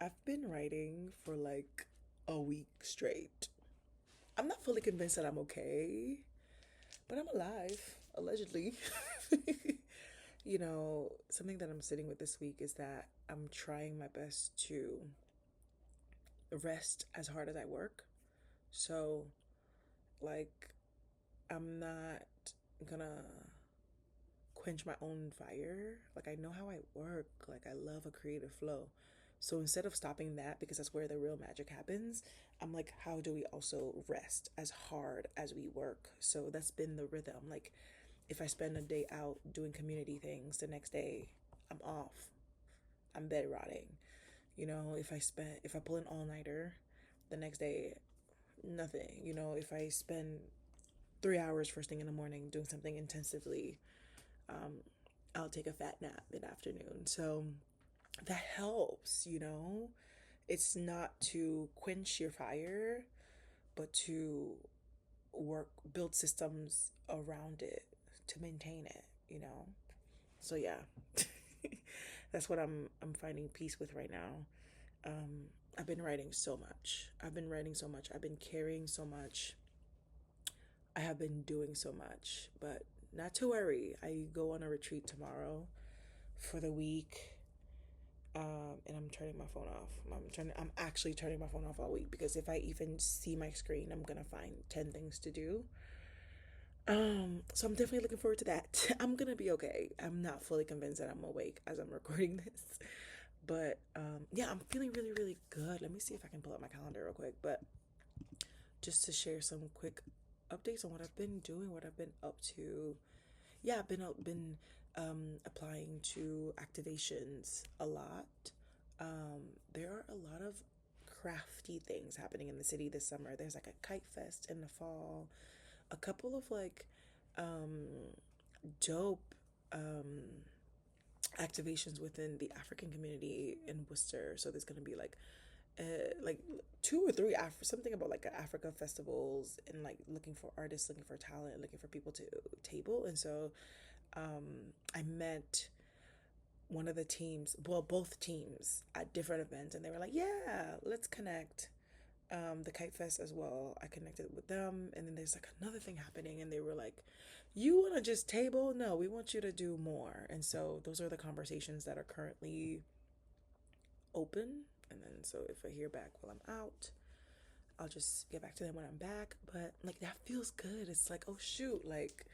I've been writing for like a week straight. I'm not fully convinced that I'm okay, but I'm alive, allegedly. Something that I'm sitting with this week is that I'm trying my best to rest as hard as I work. So, like, I'm not gonna quench my own fire. Like, I know how I work, like, I love a creative flow. So instead of stopping that, because that's where the real magic happens, I'm like, how do we also rest as hard as we work? So that's been the rhythm. Like, if I spend a day out doing community things, the next day I'm off. I'm bed rotting. If I pull an all nighter, the next day nothing. If I spend 3 hours first thing in the morning doing something intensively, um, I'll take a fat nap mid afternoon. So that helps. It's not to quench your fire, but to build systems around it to maintain it. So yeah, that's what I'm finding peace with right now. I've been writing so much. I've been carrying so much. I have been doing so much, but not to worry. I go on a retreat tomorrow for the week. And I'm turning my phone off. I'm actually turning my phone off all week because if I even see my screen, I'm gonna find 10 things to do. So I'm definitely looking forward to that. I'm gonna be okay. I'm not fully convinced that I'm awake as I'm recording this. But yeah, I'm feeling really, really good. Let me see if I can pull up my calendar real quick. But just to share some quick updates on what I've been doing, what I've been up to. Yeah, I've been applying to activations a lot. There are a lot of crafty things happening in the city this summer. There's like a kite fest in the fall, a couple of like um, dope activations within the African community in Worcester. So there's gonna be like two or three something about like Africa festivals and like looking for artists, looking for talent, looking for people to table. And so I met one of the teams, well, both teams at different events, and they were like, "Yeah, let's connect." The Kite Fest as well. I connected with them, and then there's like another thing happening, and they were like, "You want to just table? No, we want you to do more." And so those are the conversations that are currently open. And then so if I hear back while I'm out, I'll just get back to them when I'm back. But like that feels good. It's like, oh shoot, like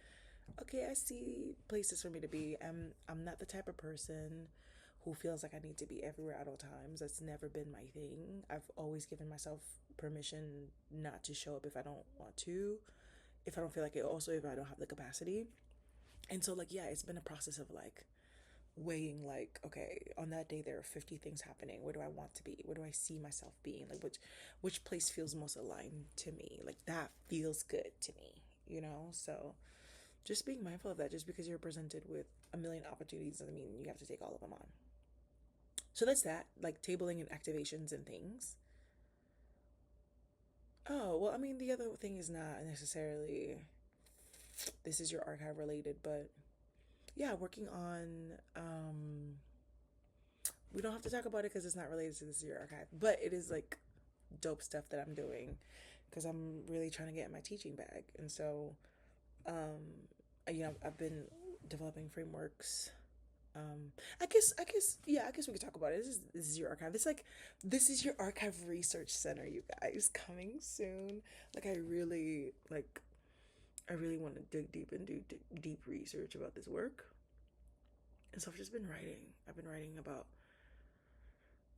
okay, I see places for me to be. I'm not the type of person who feels like I need to be everywhere at all times. That's never been my thing. I've always given myself permission not to show up if I don't want to, if I don't feel like it, also if I don't have the capacity. And so like yeah, it's been a process of like weighing like okay, on that day there are 50 things happening. Where do I want to be? Where do I see myself being? Like which place feels most aligned to me? Like that feels good to me. So just being mindful of that. Just because you're presented with a million opportunities doesn't mean you have to take all of them on. So that's that, like tabling and activations and things. Oh, well, I mean, the other thing is not necessarily this is your archive related, but yeah, working on we don't have to talk about it because it's not related to this is your archive, but it is like dope stuff that I'm doing because I'm really trying to get in my teaching bag. And so um I've been developing frameworks. I guess we could talk about it. This is your archive. It's like this is your archive research center, you guys, coming soon. Like I really want to dig deep and do deep research about this work. And so I've just been writing. I've been writing about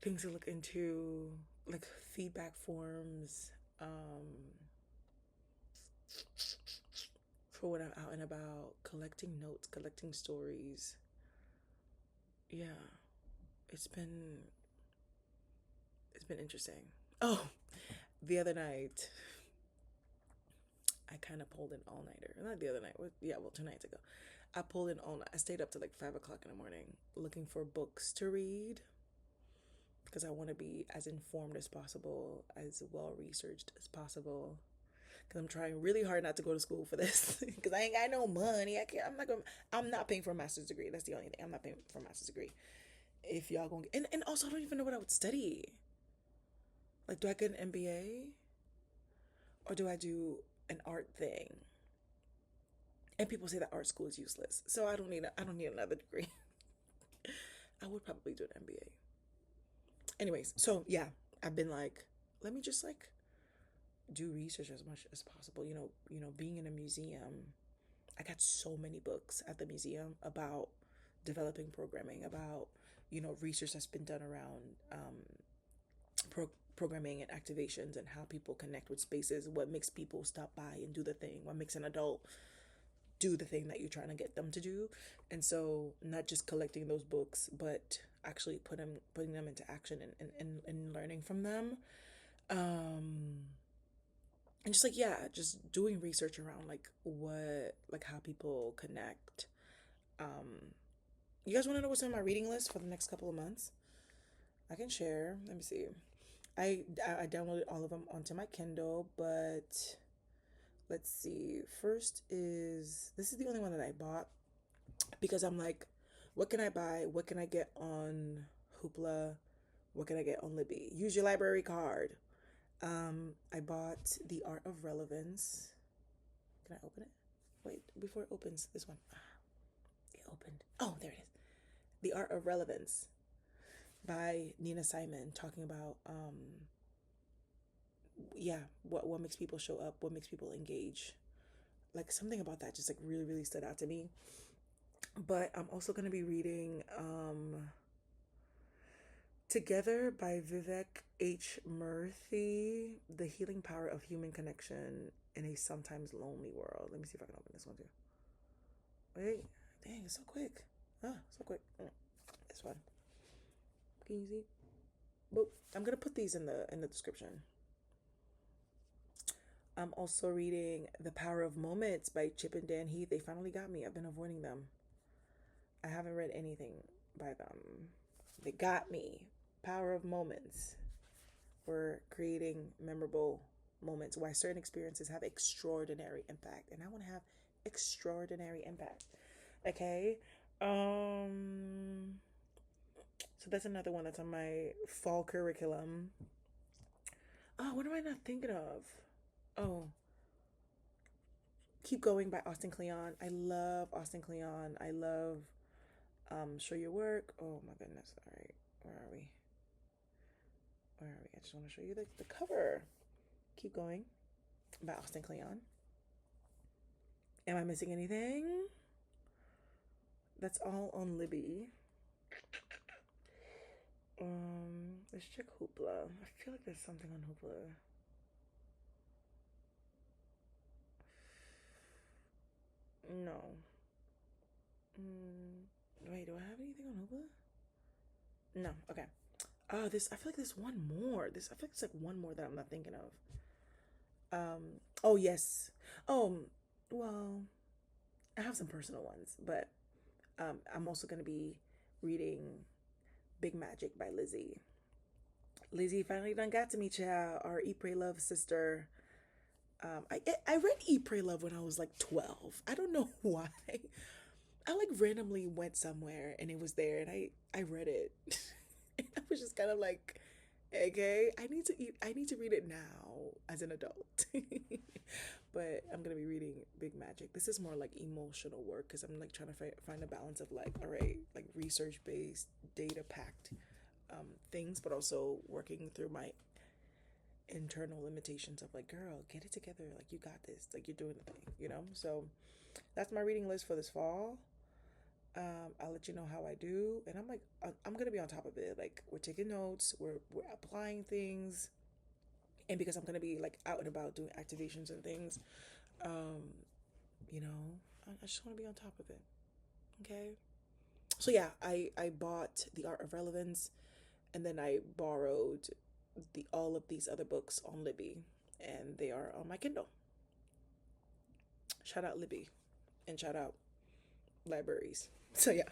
things to look into, like feedback forms, for when I'm out and about, collecting notes, collecting stories. Yeah, it's been it's been interesting. Oh, the other night I kind of pulled an all nighter. Not the other night. Yeah, well, 2 nights ago, I pulled an all night. I stayed up to like 5 o'clock in the morning looking for books to read because I want to be as informed as possible, as well researched as possible. Because I'm trying really hard not to go to school for this because I ain't got no money. I can't. I'm not going. I'm not paying for a master's degree. That's the only thing. I'm not paying for a master's degree. If y'all going and also I don't even know what I would study. Like, do I get an MBA or do I do an art thing? And people say that art school is useless, so I don't need another degree. I would probably do an MBA. Anyways, so yeah, I've been like, let me just like do research as much as possible. Being in a museum, I got so many books at the museum about developing programming, about research that's been done around programming and activations and how people connect with spaces, what makes people stop by and do the thing, what makes an adult do the thing that you're trying to get them to do. And so not just collecting those books, but actually putting them into action and learning from them. And just like, yeah, just doing research around like how people connect. You guys want to know what's on my reading list for the next couple of months? I can share. Let me see. I downloaded all of them onto my Kindle, but let's see. This is the only one that I bought because I'm like, what can I buy? What can I get on Hoopla? What can I get on Libby? Use your library card. I bought The Art of Relevance. Can I open it? Wait, before it opens, this one. It opened. Oh, there it is. The Art of Relevance by Nina Simon, talking about what makes people show up, what makes people engage. Like something about that just like really, really stood out to me. But I'm also gonna be reading Together by Vivek H. Murthy, The Healing Power of Human Connection in a Sometimes Lonely World. Let me see if I can open this one too. Wait, dang, it's so quick. So quick. This one. Can you see? Well, I'm gonna put these in the description. I'm also reading The Power of Moments by Chip and Dan Heath. They finally got me. I've been avoiding them. I haven't read anything by them. They got me. Power of Moments. For creating memorable moments. Why certain experiences have extraordinary impact. And I want to have extraordinary impact. Okay? So that's another one that's on my fall curriculum. Oh, what am I not thinking of? Oh, Keep Going by Austin Kleon. I love Austin Kleon. I love Show Your Work. Oh my goodness. All right. Where are we? I just want to show you the cover. Keep Going by Austin Kleon. Am I missing anything? That's all on Libby. Let's check Hoopla. I feel like there's something on Hoopla. No. Wait, do I have anything on Hoopla? No. Okay. I feel like there's one more. I feel like it's like one more that I'm not thinking of. Oh yes. Well, I have some personal ones, but I'm also gonna be reading Big Magic by Lizzie. Lizzie finally done got to me, child. Our Eat Pray Love sister. I read Eat Pray Love when I was like 12. I don't know why. I like randomly went somewhere and it was there, and I read it. And I was just kind of like, okay, I need to read it now as an adult. But I'm gonna be reading Big Magic. This is more like emotional work because I'm like trying to find a balance of like, all right, like research based, data packed things, but also working through my internal limitations of like, girl, get it together, like you got this, like you're doing the thing. So that's my reading list for this fall. I'll let you know how I do, and I'm gonna be on top of it. Like we're taking notes, we're applying things, and because I'm gonna be like out and about doing activations and things, you know, I just want to be on top of it. Okay. So yeah, I bought The Art of Relevance, and then I borrowed all of these other books on Libby, and they are on my Kindle. Shout out Libby, and shout out libraries. So yeah.